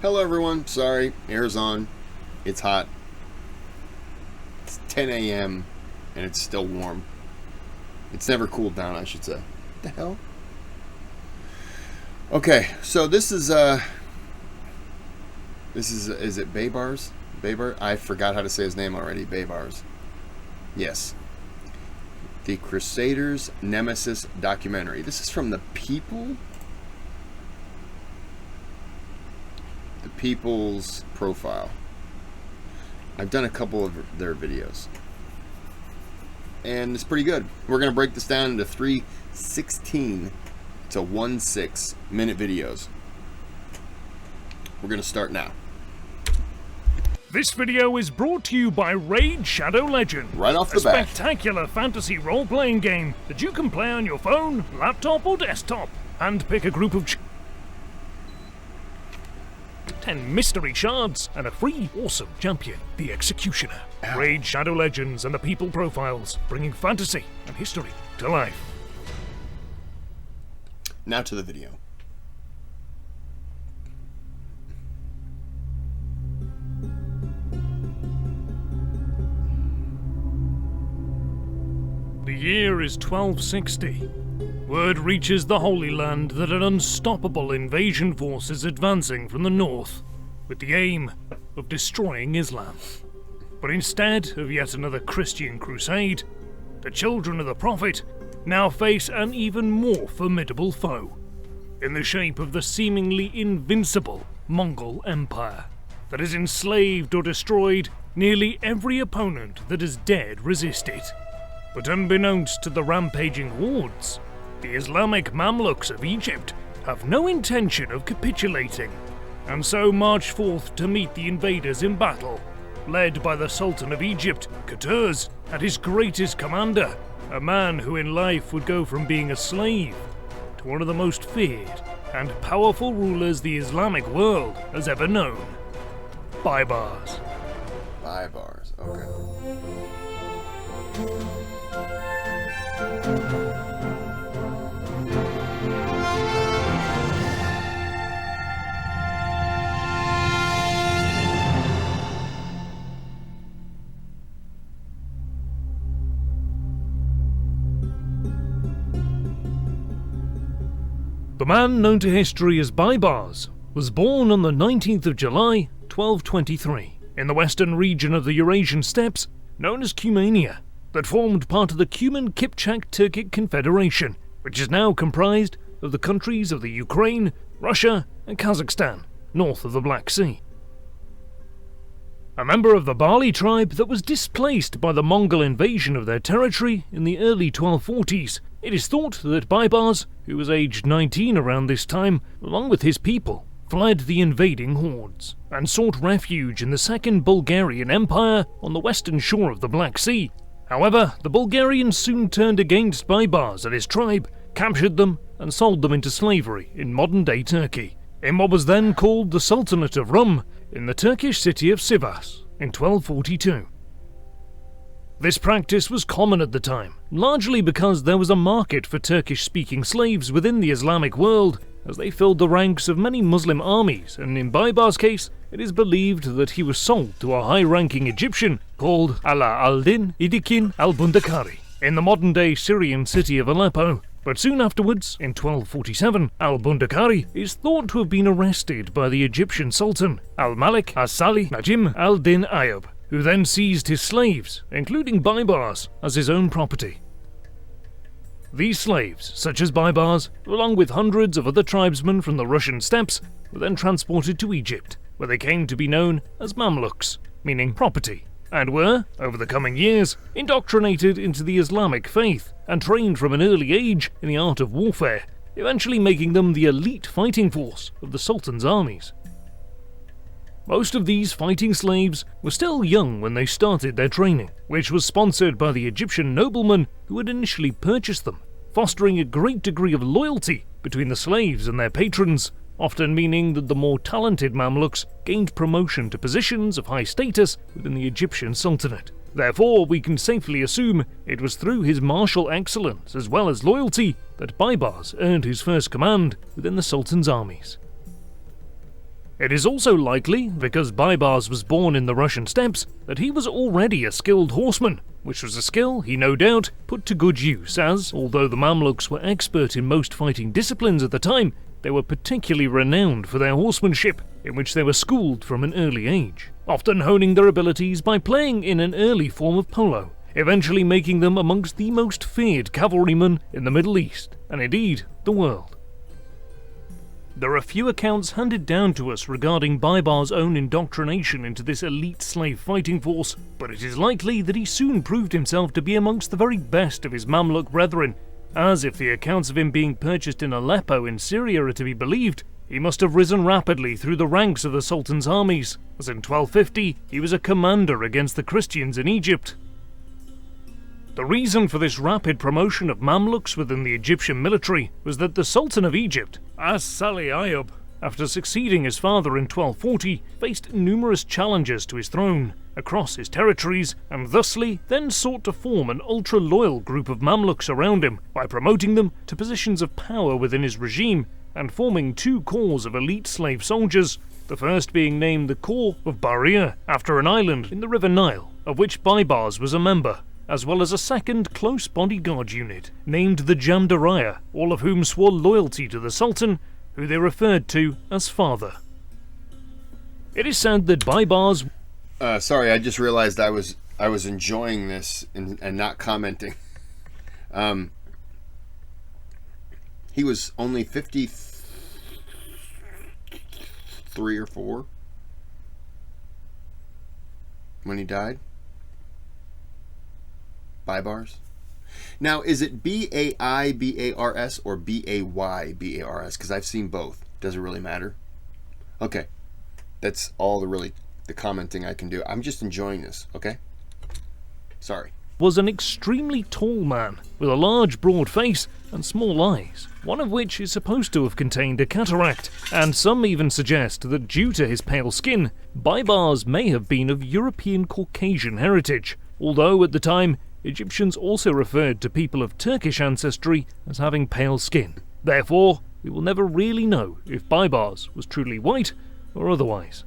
Hello everyone, sorry, air's on, it's hot, it's 10 a.m. and it's still warm. It's never cooled down, I should say. What the hell? Okay, so this is it Baibars? Baibars? I forgot how to say his name already, Baibars. Yes. The Crusaders Nemesis documentary. This is from the People? The People's Profile. I've done a couple of their videos. And it's pretty good. We're going to break this down into 3:16 to 1:6 minute videos. We're going to start now. This video is brought to you by Raid Shadow Legend. Right off the bat. A spectacular fantasy role-playing game that you can play on your phone, laptop or desktop. And pick a group of 10 mystery shards and a free awesome champion, the Executioner. Ow. Raid Shadow Legends and the People Profiles, bringing fantasy and history to life. Now to the video. The year is 1260. Word reaches the Holy Land that an unstoppable invasion force is advancing from the north, with the aim of destroying Islam. But instead of yet another Christian crusade, the children of the Prophet now face an even more formidable foe, in the shape of the seemingly invincible Mongol Empire, that has enslaved or destroyed nearly every opponent that has dared resist it. But unbeknownst to the rampaging hordes, the Islamic Mamluks of Egypt have no intention of capitulating, and so march forth to meet the invaders in battle, led by the Sultan of Egypt, Crusaders, and his greatest commander, a man who in life would go from being a slave to one of the most feared and powerful rulers the Islamic world has ever known, Baibars. Baibars, okay. The man known to history as Baibars was born on the 19th of July, 1223, in the western region of the Eurasian steppes known as Cumania, that formed part of the Cuman-Kipchak-Turkic Confederation, which is now comprised of the countries of the Ukraine, Russia, and Kazakhstan, north of the Black Sea. A member of the Bali tribe that was displaced by the Mongol invasion of their territory in the early 1240s, it is thought that Baibars, who was aged 19 around this time, along with his people, fled the invading hordes and sought refuge in the Second Bulgarian Empire on the western shore of the Black Sea. However, the Bulgarians soon turned against Baibars and his tribe, captured them, and sold them into slavery in modern-day Turkey, in what was then called the Sultanate of Rum, in the Turkish city of Sivas, in 1242. This practice was common at the time, largely because there was a market for Turkish-speaking slaves within the Islamic world, as they filled the ranks of many Muslim armies, and in Baibars' case, it is believed that he was sold to a high-ranking Egyptian called Ala al-Din Idikin al-Bundakari in the modern-day Syrian city of Aleppo. But soon afterwards, in 1247, al-Bundakari is thought to have been arrested by the Egyptian Sultan, al-Malik as-Salih Najim al-Din Ayub, who then seized his slaves, including Baibars, as his own property. These slaves, such as Baibars, along with hundreds of other tribesmen from the Russian steppes, were then transported to Egypt, where they came to be known as Mamluks, meaning property, and were, over the coming years, indoctrinated into the Islamic faith and trained from an early age in the art of warfare, eventually making them the elite fighting force of the Sultan's armies. Most of these fighting slaves were still young when they started their training, which was sponsored by the Egyptian noblemen who had initially purchased them, fostering a great degree of loyalty between the slaves and their patrons, often meaning that the more talented Mamluks gained promotion to positions of high status within the Egyptian Sultanate. Therefore, we can safely assume it was through his martial excellence as well as loyalty that Baibars earned his first command within the Sultan's armies. It is also likely, because Baibars was born in the Russian steppes, that he was already a skilled horseman, which was a skill he no doubt put to good use as, although the Mamluks were expert in most fighting disciplines at the time, they were particularly renowned for their horsemanship, in which they were schooled from an early age, often honing their abilities by playing in an early form of polo, eventually making them amongst the most feared cavalrymen in the Middle East, and indeed the world. There are few accounts handed down to us regarding Baibars' own indoctrination into this elite slave fighting force, but it is likely that he soon proved himself to be amongst the very best of his Mamluk brethren, as if the accounts of him being purchased in Aleppo in Syria are to be believed, he must have risen rapidly through the ranks of the Sultan's armies, as in 1250 he was a commander against the Christians in Egypt. The reason for this rapid promotion of Mamluks within the Egyptian military was that the Sultan of Egypt, As-Salih Ayyub, after succeeding his father in 1240, faced numerous challenges to his throne across his territories, and thusly then sought to form an ultra-loyal group of Mamluks around him by promoting them to positions of power within his regime and forming two corps of elite slave soldiers, the first being named the Corps of Bahria, after an island in the River Nile, of which Baibars was a member, as well as a second close bodyguard unit named the Jamdaraya, all of whom swore loyalty to the Sultan, who they referred to as father. It is said that Baibars... Sorry, I just realized I was enjoying this and not commenting. He was only 53 or 4 when he died. Baibars. Now, is it Baibars or Baybars? Because I've seen both. Doesn't really matter. Okay, that's all the commenting I can do. I'm just enjoying this. Okay. Sorry. Was an extremely tall man with a large broad face and small eyes, one of which is supposed to have contained a cataract, and some even suggest that due to his pale skin, Baibars may have been of European Caucasian heritage, although at the time Egyptians also referred to people of Turkish ancestry as having pale skin. Therefore, we will never really know if Baibars was truly white or otherwise.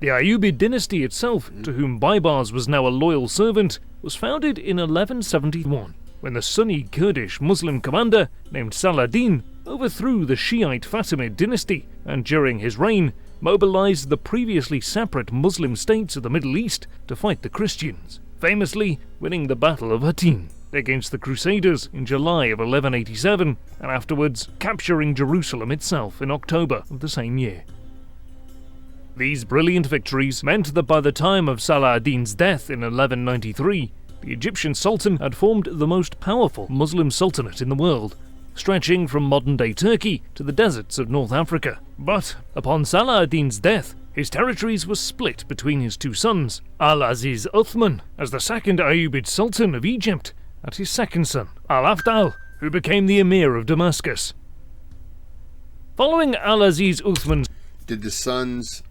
The Ayyubid dynasty itself, to whom Baibars was now a loyal servant, was founded in 1171, when the Sunni Kurdish Muslim commander named Saladin overthrew the Shiite Fatimid dynasty and during his reign mobilized the previously separate Muslim states of the Middle East to fight the Christians, famously winning the Battle of Hattin against the Crusaders in July of 1187 and afterwards capturing Jerusalem itself in October of the same year. These brilliant victories meant that by the time of Salah ad-Din's death in 1193, the Egyptian Sultan had formed the most powerful Muslim sultanate in the world, stretching from modern-day Turkey to the deserts of North Africa. But upon Salah ad-Din's death, his territories were split between his two sons, Al-Aziz Uthman as the second Ayyubid Sultan of Egypt, and his second son, Al-Afdal, who became the Emir of Damascus. Following Al-Aziz Uthman's... Did the sons...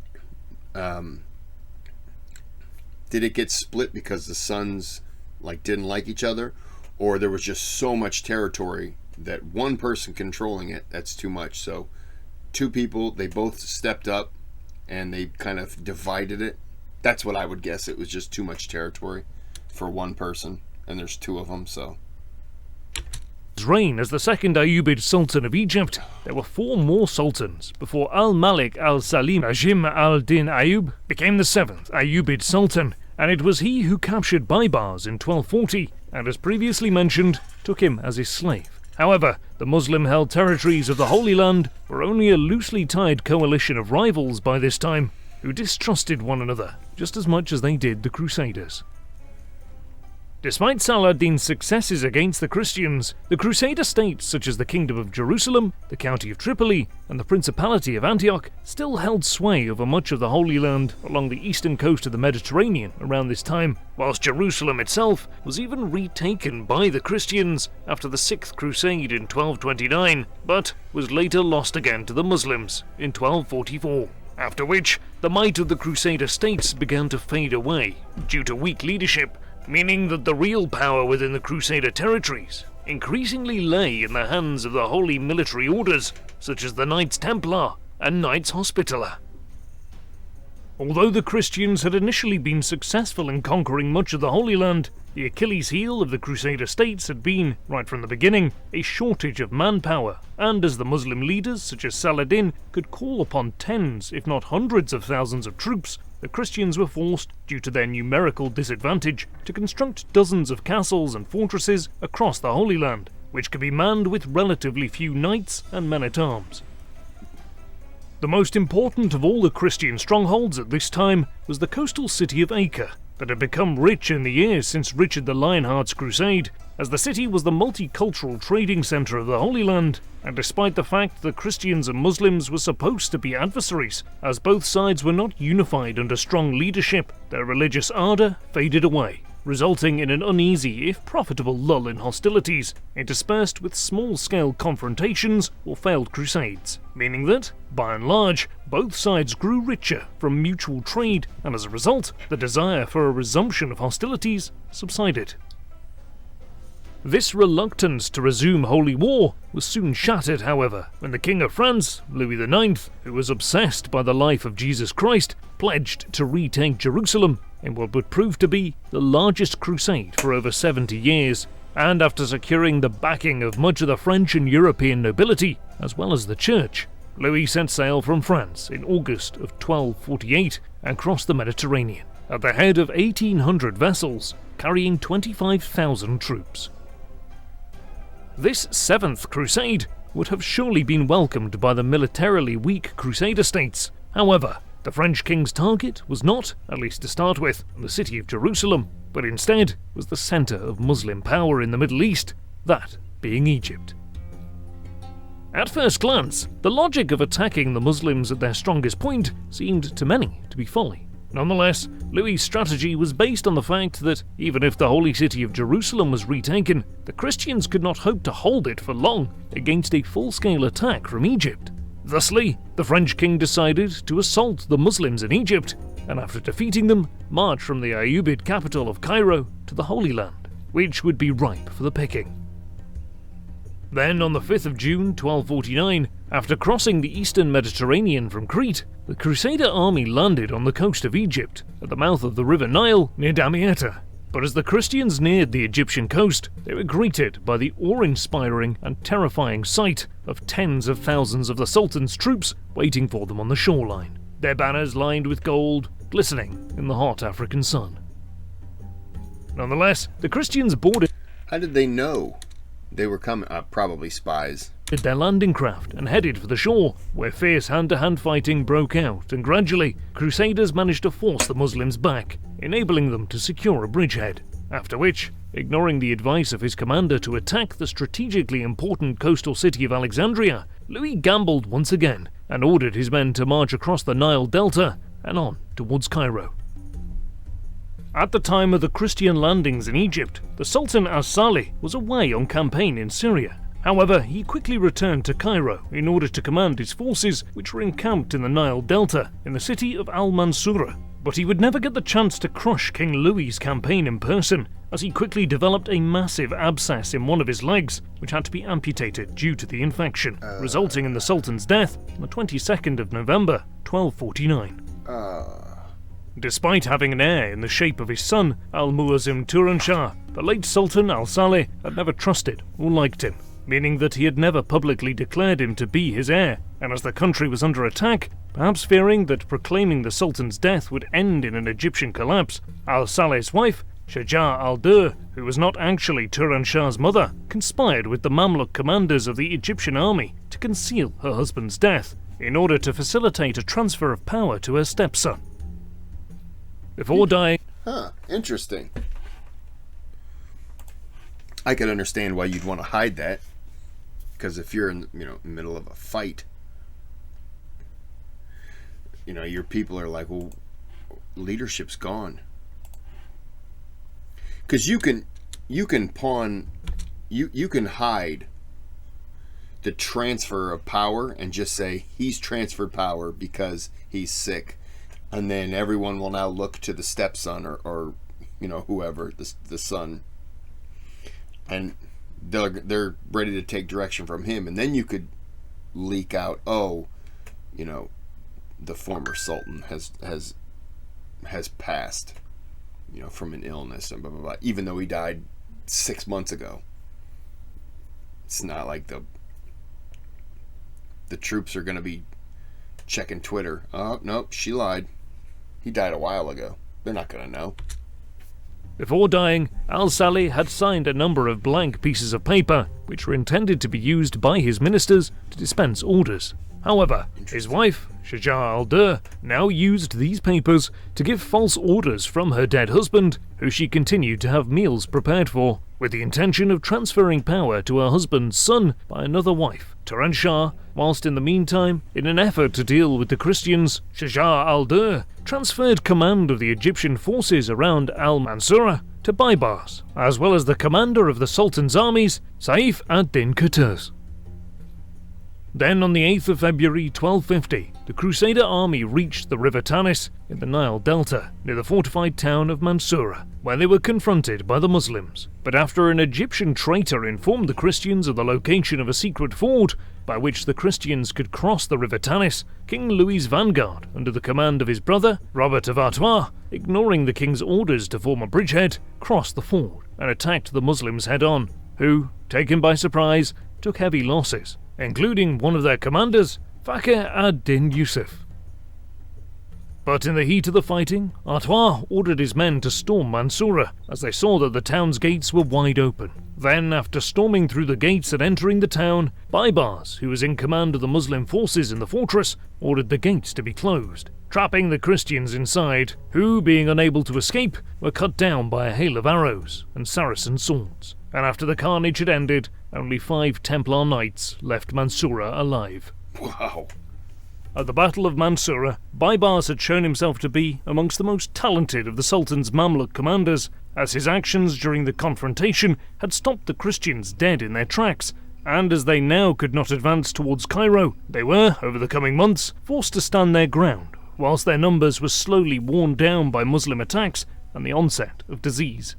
did it get split because the sons didn't like each other, or there was just so much territory that one person controlling it, that's too much? So two people, they both stepped up and they kind of divided it. That's what I would guess. It was just too much territory for one person, and there's two of them, so. His reign as the second Ayyubid Sultan of Egypt, there were 4 more sultans before Al-Malik al-Salim Najim al-Din Ayyub became the 7th Ayyubid Sultan, and it was he who captured Baibars in 1240 and, as previously mentioned, took him as his slave. However, the Muslim-held territories of the Holy Land were only a loosely tied coalition of rivals by this time, who distrusted one another just as much as they did the Crusaders. Despite Saladin's successes against the Christians, the Crusader states such as the Kingdom of Jerusalem, the County of Tripoli, and the Principality of Antioch still held sway over much of the Holy Land along the eastern coast of the Mediterranean around this time, whilst Jerusalem itself was even retaken by the Christians after the 6th Crusade in 1229, but was later lost again to the Muslims in 1244. After which, the might of the Crusader states began to fade away due to weak leadership, meaning that the real power within the Crusader territories increasingly lay in the hands of the holy military orders, such as the Knights Templar, and Knights Hospitaller. Although the Christians had initially been successful in conquering much of the Holy Land, the Achilles heel of the Crusader states had been, right from the beginning, a shortage of manpower, and as the Muslim leaders such as Saladin could call upon tens, if not hundreds of thousands of troops, the Christians were forced, due to their numerical disadvantage, to construct dozens of castles and fortresses across the Holy Land, which could be manned with relatively few knights and men-at-arms. The most important of all the Christian strongholds at this time was the coastal city of Acre, that had become rich in the years since Richard the Lionheart's crusade, as the city was the multicultural trading centre of the Holy Land, and despite the fact that Christians and Muslims were supposed to be adversaries, as both sides were not unified under strong leadership, their religious ardour faded away, resulting in an uneasy, if profitable, lull in hostilities, interspersed with small-scale confrontations or failed crusades, meaning that, by and large, both sides grew richer from mutual trade, and as a result, the desire for a resumption of hostilities subsided. This reluctance to resume holy war was soon shattered, however, when the King of France, Louis IX, who was obsessed by the life of Jesus Christ, pledged to retake Jerusalem in what would prove to be the largest crusade for over 70 years, and after securing the backing of much of the French and European nobility, as well as the Church, Louis set sail from France in August of 1248 and crossed the Mediterranean, at the head of 1,800 vessels, carrying 25,000 troops. This seventh crusade would have surely been welcomed by the militarily weak Crusader states. However, the French king's target was not, at least to start with, the city of Jerusalem, but instead was the centre of Muslim power in the Middle East, that being Egypt. At first glance, the logic of attacking the Muslims at their strongest point seemed to many to be folly. Nonetheless, Louis' strategy was based on the fact that, even if the holy city of Jerusalem was retaken, the Christians could not hope to hold it for long against a full-scale attack from Egypt. Thusly, the French king decided to assault the Muslims in Egypt, and after defeating them, march from the Ayyubid capital of Cairo to the Holy Land, which would be ripe for the picking. Then, on the 5th of June 1249, after crossing the eastern Mediterranean from Crete, the Crusader army landed on the coast of Egypt, at the mouth of the River Nile near Damietta. But as the Christians neared the Egyptian coast, they were greeted by the awe-inspiring and terrifying sight of tens of thousands of the Sultan's troops waiting for them on the shoreline, their banners lined with gold, glistening in the hot African sun. Nonetheless, the Christians boarded. How did they know they were coming? Probably spies. Their landing craft and headed for the shore, where fierce hand-to-hand fighting broke out, and gradually, Crusaders managed to force the Muslims back, enabling them to secure a bridgehead. After which, ignoring the advice of his commander to attack the strategically important coastal city of Alexandria, Louis gambled once again and ordered his men to march across the Nile Delta and on towards Cairo. At the time of the Christian landings in Egypt, the Sultan as-Salih was away on campaign in Syria. However, he quickly returned to Cairo in order to command his forces, which were encamped in the Nile Delta in the city of Al-Mansura. But he would never get the chance to crush King Louis's campaign in person, as he quickly developed a massive abscess in one of his legs, which had to be amputated due to the infection, resulting in the Sultan's death on the 22nd of November, 1249. Despite having an heir in the shape of his son, Al-Muazzim Turanshah, the late Sultan Al-Saleh had never trusted or liked him, meaning that he had never publicly declared him to be his heir, and as the country was under attack, perhaps fearing that proclaiming the Sultan's death would end in an Egyptian collapse, Al-Saleh's wife, Shajar al-Dur, who was not actually Turanshah's mother, conspired with the Mamluk commanders of the Egyptian army to conceal her husband's death, in order to facilitate a transfer of power to her stepson. Before dying... Interesting. I could understand why you'd want to hide that. Because if you're in the middle of a fight, your people are like, well, leadership's gone. Because you can pawn, you can hide the transfer of power and just say he's transferred power because he's sick, and then everyone will now look to the stepson or whoever, the son, and they're ready to take direction from him, and then you could leak out, oh, you know, the former sultan has passed, you know, from an illness and blah blah blah, even though he died 6 months ago. It's not like the troops are going to be checking Twitter. Oh, nope, she lied. He died a while ago. They're not going to know. Before dying, al-Salih had signed a number of blank pieces of paper, which were intended to be used by his ministers to dispense orders. However, his wife, Shajar al-Durr, now used these papers to give false orders from her dead husband, who she continued to have meals prepared for, with the intention of transferring power to her husband's son by another wife, Turan Shah, whilst in the meantime, in an effort to deal with the Christians, Shajar al-Durr transferred command of the Egyptian forces around al-Mansura to Baibars, as well as the commander of the Sultan's armies, Saif ad-Din Qutuz. Then on the 8th of February 1250, the Crusader army reached the River Tanis in the Nile Delta, near the fortified town of Mansoura, where they were confronted by the Muslims. But after an Egyptian traitor informed the Christians of the location of a secret ford by which the Christians could cross the River Tanis, King Louis's vanguard, under the command of his brother, Robert of Artois, ignoring the king's orders to form a bridgehead, crossed the ford and attacked the Muslims head-on, who, taken by surprise, took heavy losses, including one of their commanders, Fakhr ad-Din Yusuf. But in the heat of the fighting, Artois ordered his men to storm Mansoura, as they saw that the town's gates were wide open. Then, after storming through the gates and entering the town, Baibars, who was in command of the Muslim forces in the fortress, ordered the gates to be closed, trapping the Christians inside, who, being unable to escape, were cut down by a hail of arrows and Saracen swords. And after the carnage had ended, only 5 Templar knights left Mansoura alive. Wow. At the Battle of Mansoura, Baibars had shown himself to be amongst the most talented of the Sultan's Mamluk commanders, as his actions during the confrontation had stopped the Christians dead in their tracks, and as they now could not advance towards Cairo, they were, over the coming months, forced to stand their ground, whilst their numbers were slowly worn down by Muslim attacks and the onset of disease.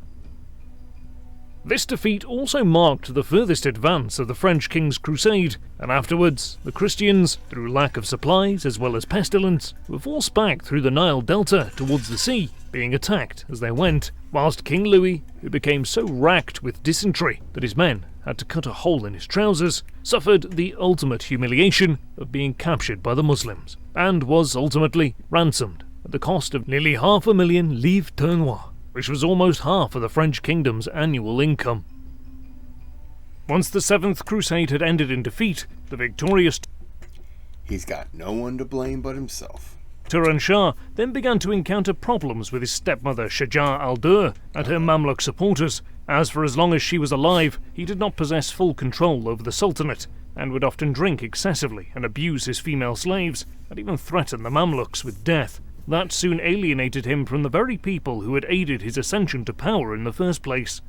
This defeat also marked the furthest advance of the French king's crusade, and afterwards, the Christians, through lack of supplies as well as pestilence, were forced back through the Nile Delta towards the sea, being attacked as they went, whilst King Louis, who became so racked with dysentery that his men had to cut a hole in his trousers, suffered the ultimate humiliation of being captured by the Muslims, and was ultimately ransomed at the cost of nearly 500,000 livres tournois, which was almost half of the French kingdom's annual income. Once the Seventh Crusade had ended in defeat, the victorious He's got no one to blame but himself. Turan Shah then began to encounter problems with his stepmother Shajar al-Durr and her Mamluk supporters, as for as long as she was alive, he did not possess full control over the Sultanate, and would often drink excessively and abuse his female slaves, and even threaten the Mamluks with death. That soon alienated him from the very people who had aided his ascension to power in the first place.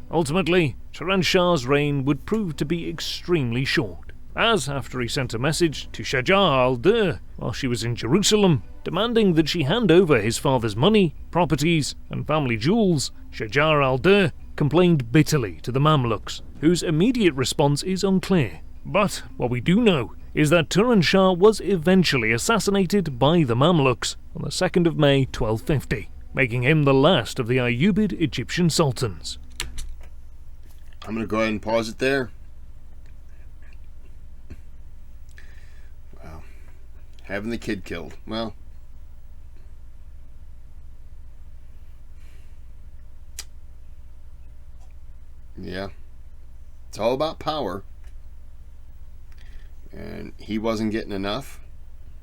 Ultimately, Turan Shah's reign would prove to be extremely short, as after he sent a message to Shajar al-Durr while she was in Jerusalem, demanding that she hand over his father's money, properties, and family jewels, Shajar al-Durr complained bitterly to the Mamluks, whose immediate response is unclear. But what we do know is that Turan Shah was eventually assassinated by the Mamluks on the 2nd of May 1250, making him the last of the Ayyubid Egyptian sultans. I'm going to go ahead and pause it there. Wow. Having the kid killed. Well, yeah. It's all about power. And he wasn't getting enough,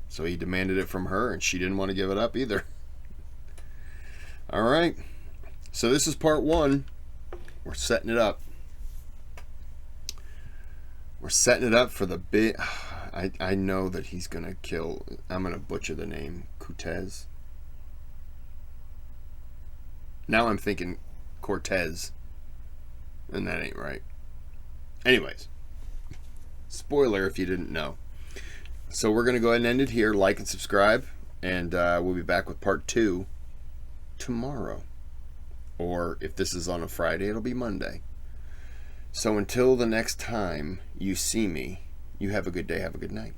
so he demanded it from her, and she didn't want to give it up either. All right. So this is part 1. We're setting it up. We're setting it up for the big... I know that he's going to kill... I'm going to butcher the name. Qutuz. Now I'm thinking Cortez. And that ain't right. Anyways. Spoiler if you didn't know. So we're going to go ahead and end it here. Like and subscribe. And we'll be back with part 2 tomorrow. Or if this is on a Friday, it'll be Monday. So until the next time you see me, you have a good day, have a good night.